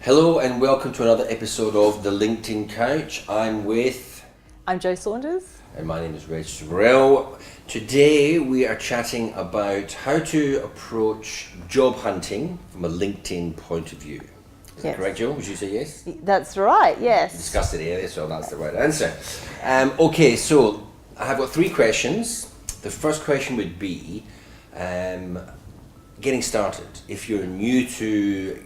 Hello and welcome to another episode of the LinkedIn Couch. I'm Jo Saunders. And my name is Reg Sorrell. Today we are chatting about how to approach job hunting from a LinkedIn point of view. Is that correct, Jo? Would you say yes? That's right, yes. We discussed it earlier, so that's the right answer. Okay, so I have got three questions. The first question would be getting started. If you're new to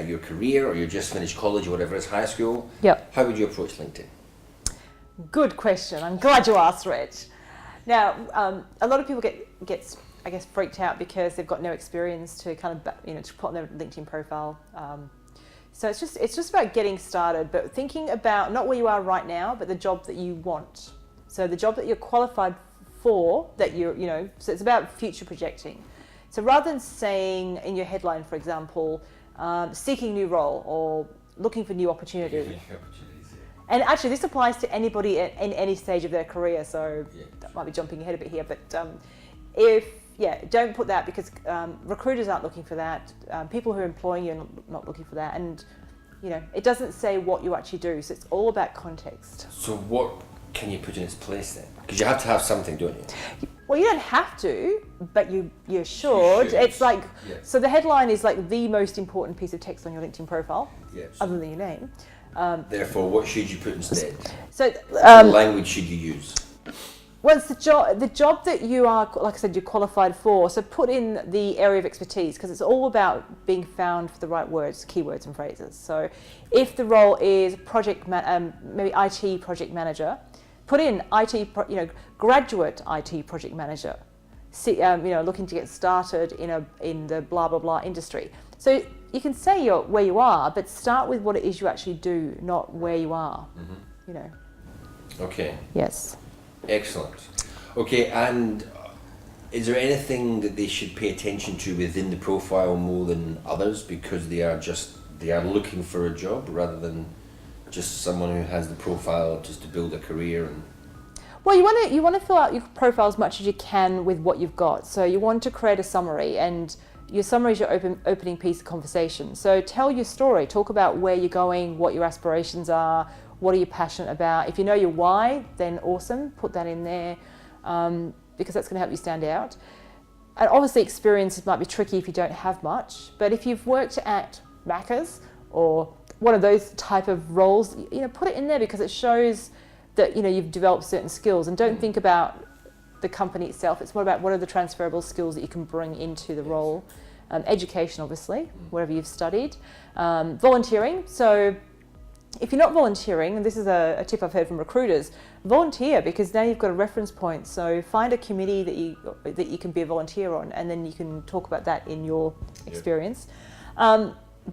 your career or you just finished college or whatever it's high school, how would you approach LinkedIn? Good question. I'm glad you asked, Reg. Now, a lot of people get I guess freaked out because they've got no experience to kind of to put on their LinkedIn profile. So it's just about getting started, but thinking about not where you are right now, but the job that you want. So the job that you're qualified for, that so it's about future projecting. So rather than saying in your headline, for example, seeking new role or looking for new opportunity. And actually this applies to anybody in any stage of their career, so that might be jumping ahead a bit here, but don't put that because recruiters aren't looking for that. People who are employing you are not looking for that, and it doesn't say what you actually do, so it's all about context. So what can you put in its place then? Because you have to have something, don't you? Well, you don't have to, but you should. It's like, so the headline is like the most important piece of text on your LinkedIn profile, other than your name. Therefore, what should you put instead? So what language should you use? Well, it's the job that you are, like I said, you're qualified for. So put in the area of expertise, because it's all about being found for the right words, keywords and phrases. So if the role is maybe IT project manager, put in graduate IT project manager, looking to get started in the blah blah blah industry. So you can say where you are, but start with what it is you actually do, not where you are. Mm-hmm. Okay. Yes. Excellent. Okay, and is there anything that they should pay attention to within the profile more than others because they are looking for a job rather than just someone who has the profile just to build a career? Well, you want to fill out your profile as much as you can with what you've got. So you want to create a summary, and your summary is your opening piece of conversation. So tell your story, talk about where you're going, what your aspirations are, what are you passionate about. If you know your why, then awesome, put that in there, because that's going to help you stand out. And obviously experiences might be tricky if you don't have much, but if you've worked at Macca's or one of those type of roles, put it in there because it shows that you've developed certain skills. And don't think about the company itself, it's more about what are the transferable skills that you can bring into the role. Education, obviously, wherever you've studied. Volunteering, so if you're not volunteering, and this is a tip I've heard from recruiters, volunteer, because now you've got a reference point. So find a committee that you can be a volunteer on, and then you can talk about that in your experience.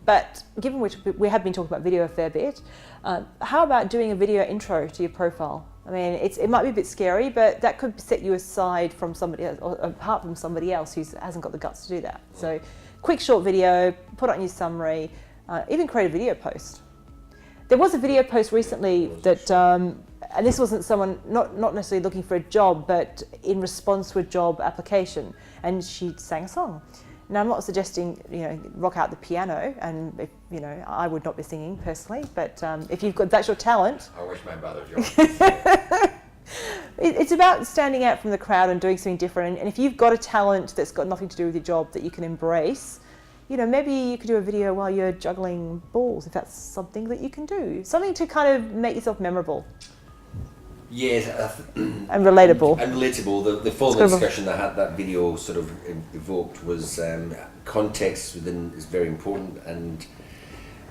But given which we have been talking about video a fair bit, how about doing a video intro to your profile? I mean, it might be a bit scary, but that could set you aside from somebody else, or apart from somebody else who hasn't got the guts to do that. So quick short video, put it on your summary, even create a video post. There was a video post recently that, and this wasn't someone, not necessarily looking for a job, but in response to a job application, and she sang a song. Now, I'm not suggesting, rock out the piano, and I would not be singing personally, but if you've got, that's your talent. I wish my brother joined. It's about standing out from the crowd and doing something different, and if you've got a talent that's got nothing to do with your job that you can embrace, maybe you could do a video while you're juggling balls, if that's something that you can do. Something to kind of make yourself memorable. Yes. And relatable. And relatable. The following discussion that video sort of evoked was context within is very important. And,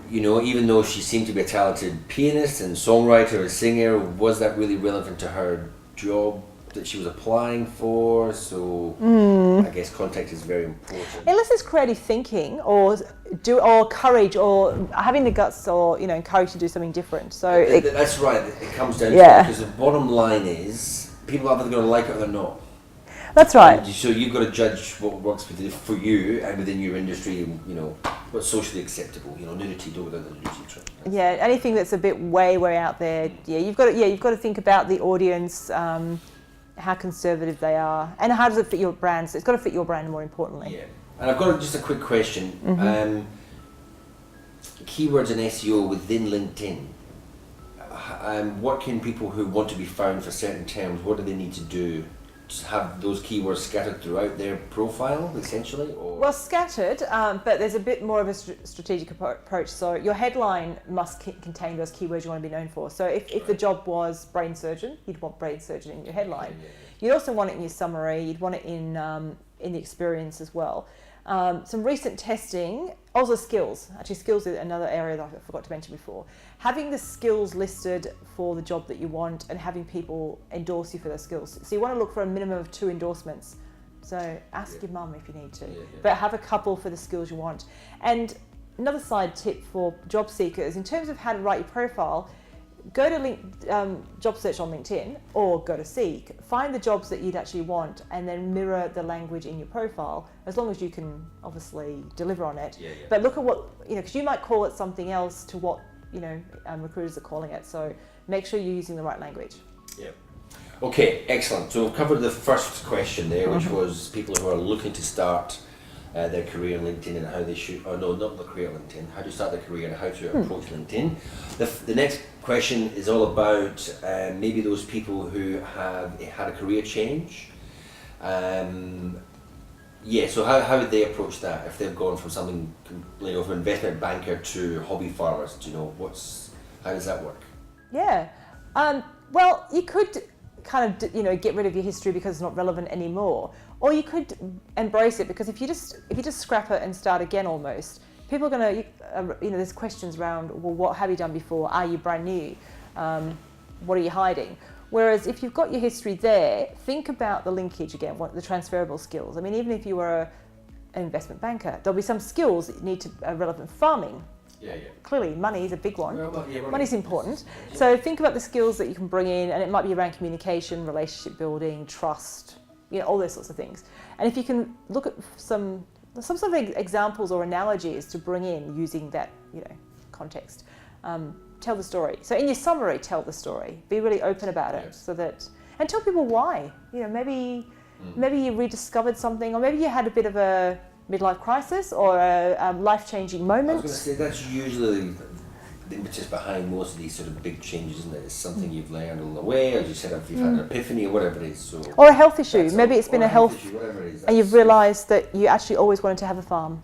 even though she seemed to be a talented pianist and songwriter or singer, was that really relevant to her job that she was applying for? So I guess context is very important. Unless it's creative thinking or courage or having the guts or courage to do something different. So that's right. It comes down to it, because the bottom line is people are either going to like it or they're not. That's right. So you've got to judge what works for you and within your industry. What's socially acceptable. Nudity, do without the nudity trick. Yeah, anything that's a bit way out there. Yeah, you've got to think about the audience. How conservative they are, and how does it fit your brand? So it's got to fit your brand more importantly. Yeah, and I've got just a quick question. keywords and SEO within LinkedIn. What can people who want to be found for certain terms, what do they need to do? Just have those keywords scattered throughout their profile, essentially? Or? Well, scattered, but there's a bit more of a strategic approach. So your headline must contain those keywords you want to be known for. So if the job was brain surgeon, you'd want brain surgeon in your headline. You'd also want it in your summary. You'd want it in the experience as well. Some recent testing, also skills. Actually, skills is another area that I forgot to mention before. Having the skills listed for the job that you want and having people endorse you for those skills. So you want to look for a minimum of 2 endorsements. So ask your mum if you need to, but have a couple for the skills you want. And another side tip for job seekers, in terms of how to write your profile, go to job search on LinkedIn or go to Seek, find the jobs that you'd actually want and then mirror the language in your profile, as long as you can obviously deliver on it. But look at what, because you might call it something else to what, recruiters are calling it. So make sure you're using the right language. Okay, excellent. So we've covered the first question there, which was people who are looking to start their career on LinkedIn and how they should, or no, not the career on LinkedIn, how to start their career and how to approach LinkedIn. The next question is all about maybe those people who have had a career change. So how would they approach that if they've gone from something, from investment banker to hobby farmers? Do you know how does that work? Well, you could kind of get rid of your history because it's not relevant anymore, or you could embrace it, because if you just scrap it and start again, almost people are going to there's questions around, well, what have you done before? Are you brand new? What are you hiding? Whereas if you've got your history there, think about the linkage again, what the transferable skills. I mean, even if you were an investment banker, there'll be some skills that need to are relevant. Farming. Clearly, money is a big one. Money's important. So think about the skills that you can bring in, and it might be around communication, relationship building, trust, all those sorts of things. And if you can look at some sort of examples or analogies to bring in using that, context, tell the story. So in your summary, tell the story. Be really open about it, and tell people why. Maybe you rediscovered something, or maybe you had a bit of a midlife crisis or a life-changing moment. I was going to say that's usually the impetus behind most of these sort of big changes, isn't it? It's something you've learned along the way, or you said if you've had an epiphany or whatever it is. So or a health issue. Maybe it's been a health issue, whatever it is, and you've realised that you actually always wanted to have a farm,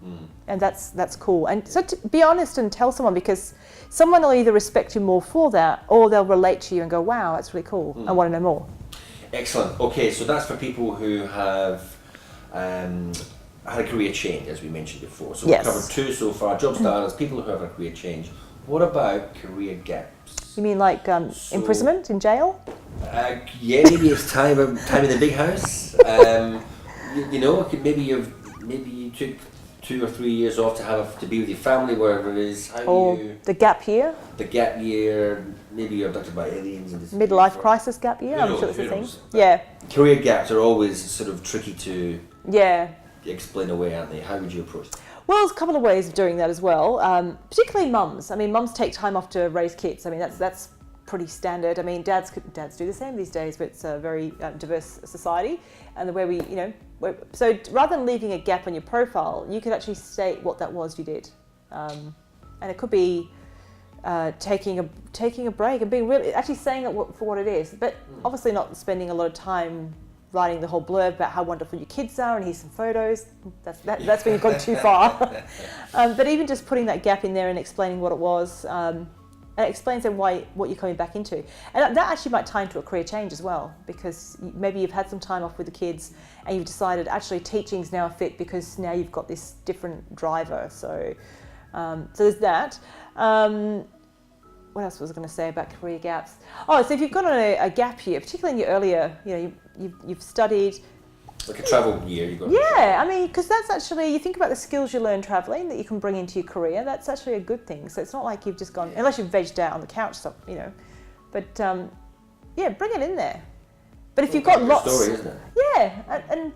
and that's cool. And so to be honest and tell someone, because someone will either respect you more for that, or they'll relate to you and go, "Wow, that's really cool. I want to know more." Excellent. Okay, so that's for people who have had a career change, as we mentioned before. So we've covered 2 so far: job starters, people who have a career change. What about career gaps? You mean like imprisonment in jail? Maybe it's time in the big house. Maybe you took 2 or 3 years off to be with your family, wherever it is. The gap year. The gap year. Maybe you're abducted by aliens. And midlife crisis gap year. I'm sure it's a thing. Career gaps are always sort of tricky to explain away, aren't they? How would you approach that? Well, there's a couple of ways of doing that as well. Particularly mums. I mean, mums take time off to raise kids. I mean, that's pretty standard. I mean, dads do the same these days, but it's a very diverse society, and the way so rather than leaving a gap on your profile, you could actually state what that was you did, and it could be taking a break and being really actually saying it for what it is, but obviously not spending a lot of time writing the whole blurb about how wonderful your kids are and here's some photos. That's when you've gone too far. But even just putting that gap in there and explaining what it was, and it explains then what you're coming back into. And that actually might tie into a career change as well, because maybe you've had some time off with the kids and you've decided actually teaching's now a fit because now you've got this different driver. So there's that. What else was I going to say about career gaps? So if you've got on a gap year, particularly in your earlier, you've studied. Like a travel year, you've got. Yeah, I mean, because that's actually, you think about the skills you learn travelling that you can bring into your career, that's actually a good thing. So it's not like you've just gone, unless you've vegged out on the couch, but bring it in there. But if you've got lots. Story, isn't it? Yeah, and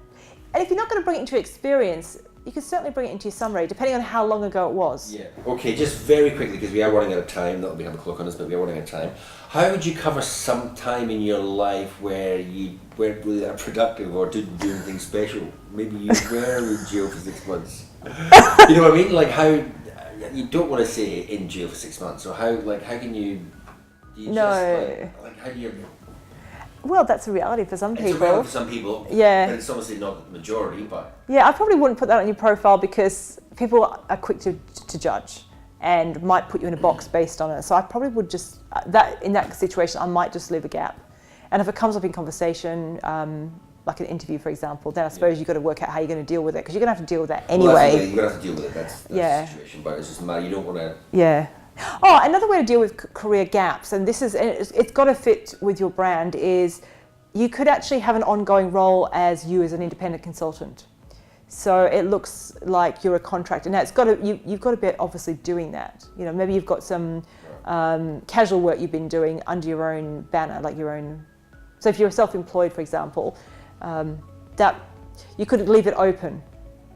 if you're not going to bring it into experience, you can certainly bring it into your summary, depending on how long ago it was. Yeah. Okay, just very quickly, because we are running out of time, not that we have a clock on us, but we are running out of time. How would you cover some time in your life where you weren't really that productive or didn't do anything special? Maybe you were in jail for 6 months. You know what I mean? Like how, you don't want to say in jail for 6 months. So how can you? Do you No. just like how do you? Well, that's a reality for some people. It's a reality for some people. Yeah. But it's obviously not the majority. But Yeah, I probably wouldn't put that on your profile because people are quick to judge and might put you in a box based on it. So I probably would just in that situation I might just leave a gap. And if it comes up in conversation, like an interview, for example, then I suppose you've got to work out how you're going to deal with it because you're going to have to deal with that anyway. Well, you're going to have to deal with it. That's the situation. But it's just a matter you don't want to. Yeah. Oh, another way to deal with career gaps, and it's got to fit with your brand, is you could actually have an ongoing role as an independent consultant. So it looks like you're a contractor. Now you've got to be obviously doing that. You know, maybe you've got some casual work you've been doing under your own banner, like your own. So if you're self-employed, for example, that you could leave it open,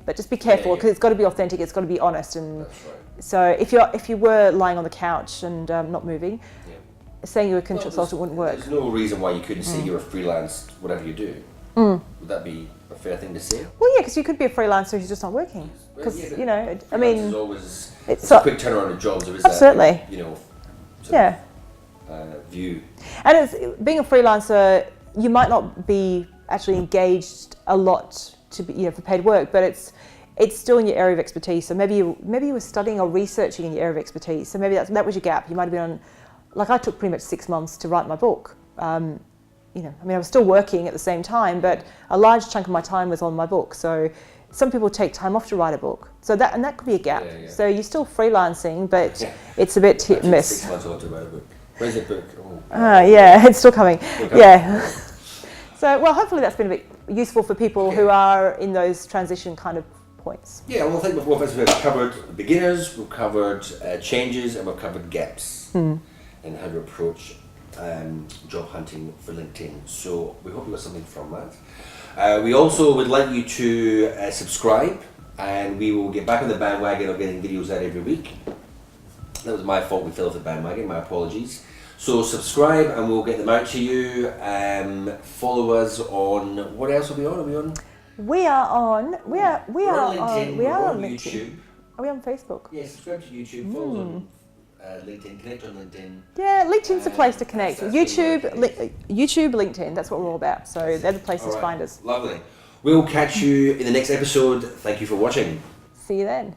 but just be careful because it's got to be authentic. It's got to be honest. And That's right. so if you were lying on the couch and not moving, saying you're a consultant wouldn't work. There's no reason why you couldn't say you're a freelance, whatever you do. Would that be a fair thing to say? Well, yeah, because you could be a freelancer who's just not working. Because I mean, it's always it's a quick turnaround of jobs. There is absolutely. That, view. And being a freelancer, you might not be actually engaged a lot to be for paid work, but it's still in your area of expertise. So maybe you were studying or researching in your area of expertise. So maybe that was your gap. You might have been on, like I took pretty much 6 months to write my book. I was still working at the same time, but a large chunk of my time was on my book. So some people take time off to write a book. So that could be a gap. Yeah. So you're still freelancing, but it's a bit hit and miss. 6 months off to write a book. Where's the book? It's still coming. Yeah. So, well, hopefully that's been a bit useful for people who are in those transition kind of points. Yeah, well, I think we've covered beginners, we've covered changes, and we've covered gaps in how to approach job hunting for LinkedIn. So we hope you got something from that. We also would like you to subscribe, and we will get back on the bandwagon of getting videos out every week. That was my fault, we fell off the bandwagon, my apologies. So subscribe and we'll get them out to you. Follow us on, what else are we on? We are on LinkedIn. We are on YouTube. Are we on Facebook? Yeah, subscribe to YouTube, follow us on LinkedIn, connect on LinkedIn. Yeah, LinkedIn's the place to connect. YouTube, LinkedIn, that's what we're all about. So they're the places to find us. Lovely. We'll catch you in the next episode. Thank you for watching. See you then.